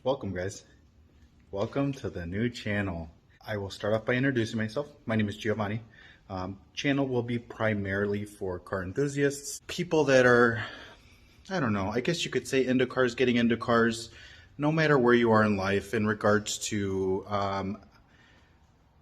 Welcome, guys. Welcome to the new channel. I will start off by introducing myself. My name is Giovanni. Channel will be primarily for car enthusiasts, people that are, I don't know, I guess you could say into cars, getting into cars, no matter where you are in life in regards to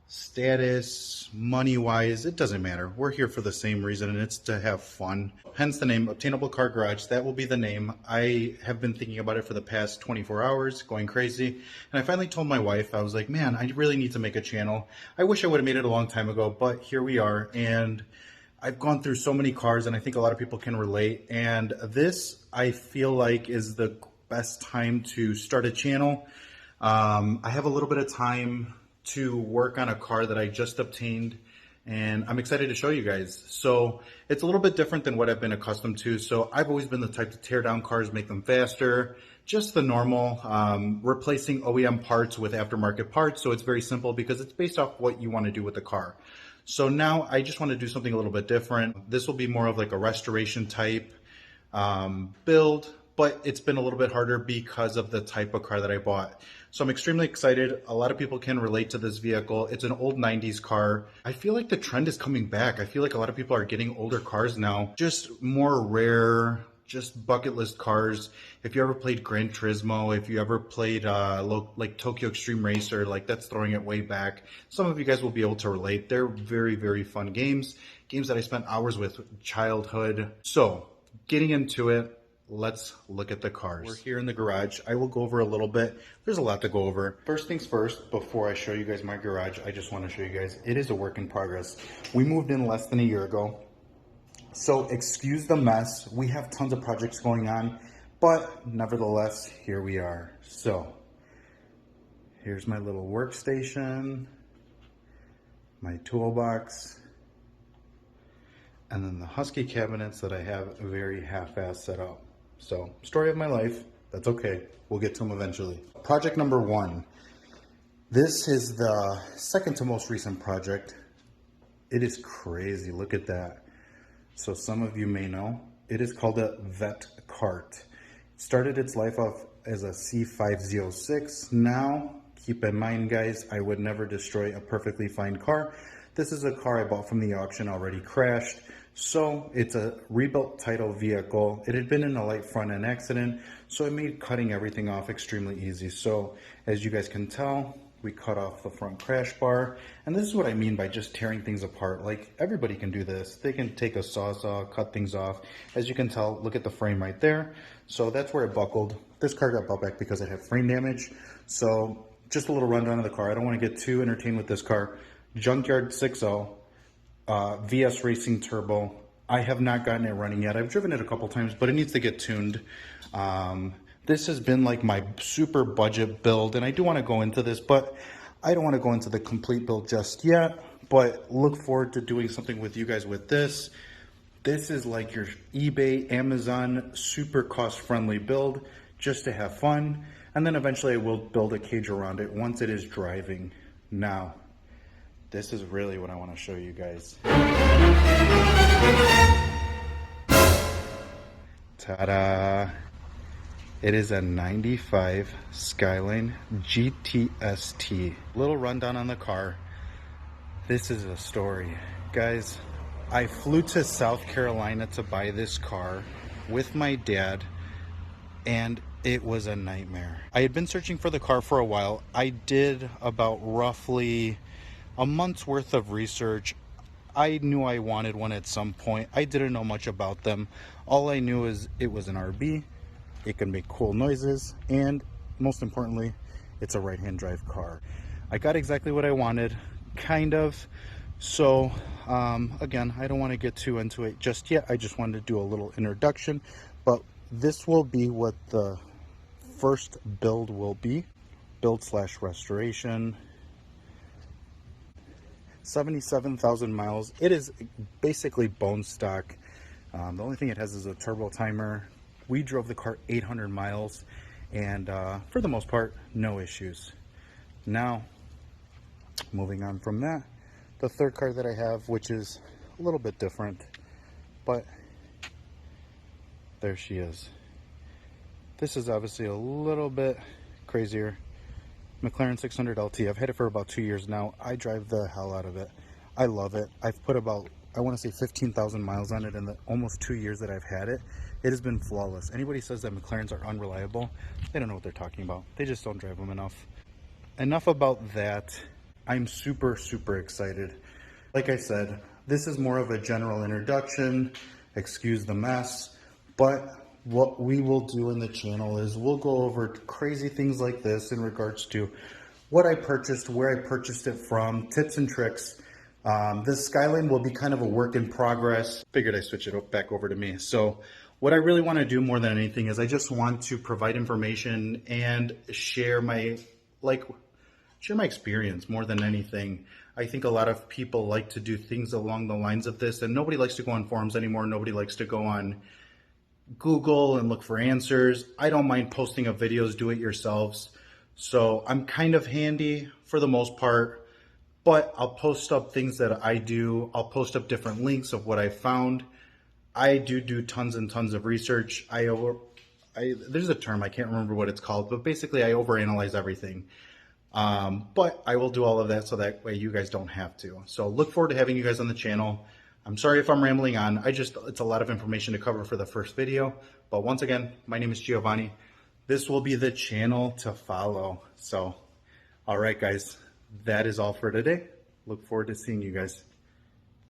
status, money-wise, it doesn't matter. We're here for the same reason, and it's to have fun. Hence the name Obtainable Car Garage. That will be the name. I have been thinking about it for the past 24 hours, going crazy. And I finally told my wife, I was like, man, I really need to make a channel. I wish I would have made it a long time ago, but here we are. And I've gone through so many cars, and I think a lot of people can relate. And this, I feel like, is the best time to start a channel. I have a little bit of time to work on a car that I just obtained, and I'm excited to show you guys. So it's a little bit different than what I've been accustomed to. So I've always been the type to tear down cars, make them faster, just the normal, replacing OEM parts with aftermarket parts. So it's very simple because it's based off what you want to do with the car. So now I just want to do something a little bit different. This will be more of like a restoration type build, but it's been a little bit harder because of the type of car that I bought. So I'm extremely excited. A lot of people can relate to this vehicle. It's an old 90s car. I feel like the trend is coming back. I feel like a lot of people are getting older cars now, just more rare, just bucket list cars. If you ever played Gran Turismo, if you ever played like Tokyo Extreme Racer, like that's throwing it way back. Some of you guys will be able to relate. They're very, very fun games that I spent hours with childhood. So getting into it, let's look at the cars. We're here in the garage. I will go over a little bit. There's a lot to go over. First things first, before I show you guys my garage, I just want to show you guys, it is a work in progress. We moved in less than a year ago. So excuse the mess. We have tons of projects going on, but nevertheless, here we are. So here's my little workstation, my toolbox, and then the Husky cabinets that I have very half-assed set up. So, story of my life, that's okay. We'll get to them eventually. Project number one. This is the second to most recent project. It is crazy, look at that. So some of you may know, it is called a vet cart. It started its life off as a C506. Now, keep in mind guys, I would never destroy a perfectly fine car. This is a car I bought from the auction, already crashed. So it's a rebuilt title vehicle. It had been in a light front end accident, so it made cutting everything off extremely easy. So as you guys can tell, we cut off the front crash bar. And this is what I mean by just tearing things apart. Like everybody can do this. They can take a sawzall, cut things off. As you can tell, look at the frame right there. So that's where it buckled. This car got bought back because it had frame damage. So just a little rundown of the car. I don't want to get too entertained with this car. Junkyard 6.0, VS Racing Turbo. I have not gotten it running yet. I've driven it a couple times, but it needs to get tuned. This has been like my super budget build, and I do want to go into this, but I don't want to go into the complete build just yet, but look forward to doing something with you guys with this. This is like your eBay, Amazon, super cost-friendly build, just to have fun. And then eventually I will build a cage around it once it is driving. Now, this is really what I want to show you guys. Ta-da! It is a 95 Skyline GTST. Little rundown on the car. This is a story. Guys, I flew to South Carolina to buy this car with my dad, and it was a nightmare. I had been searching for the car for a while. I did about roughly a month's worth of research. I knew I wanted one at some point. I didn't know much about them. All I knew is it was an RB, it can make cool noises, and most importantly, it's a right-hand drive car. I got exactly what I wanted, kind of. So again, I don't want to get too into it just yet. I just wanted to do a little introduction, but this will be what the first build will be. Build/restoration. 77,000 miles. It is basically bone stock. The only thing it has is a turbo timer. We drove the car 800 miles, and for the most part, no issues. Now, moving on from that, the third car that I have, which is a little bit different, but there she is. This is obviously a little bit crazier. McLaren 600 LT. I've had it for about 2 years now. I drive the hell out of it. I love it. I've put about, I want to say 15,000 miles on it in the almost 2 years that I've had it. It has been flawless. Anybody says that McLarens are unreliable, they don't know what they're talking about. They just don't drive them enough. Enough about that. I'm super, super excited. Like I said, this is more of a general introduction. Excuse the mess. But what we will do in the channel is we'll go over crazy things like this in regards to what I purchased, where I purchased it from, tips and tricks. This Skyline will be kind of a work in progress. Figured I switch it back over to me. So what I really want to do more than anything is I just want to provide information and share my experience more than anything. I think a lot of people like to do things along the lines of this, and nobody likes to go on forums anymore. Nobody likes to go on Google and look for answers. I don't mind posting up videos, do it yourselves. So I'm kind of handy for the most part, but I'll post up things that I do. I'll post up different links of what I found. I do tons and tons of research. There's a term, I can't remember what it's called, but basically I overanalyze everything. But I will do all of that so that way you guys don't have to. So look forward to having you guys on the channel. I'm sorry if I'm rambling on. It's a lot of information to cover for the first video. But once again, my name is Giovanni. This will be the channel to follow. So, all right, guys, that is all for today. Look forward to seeing you guys.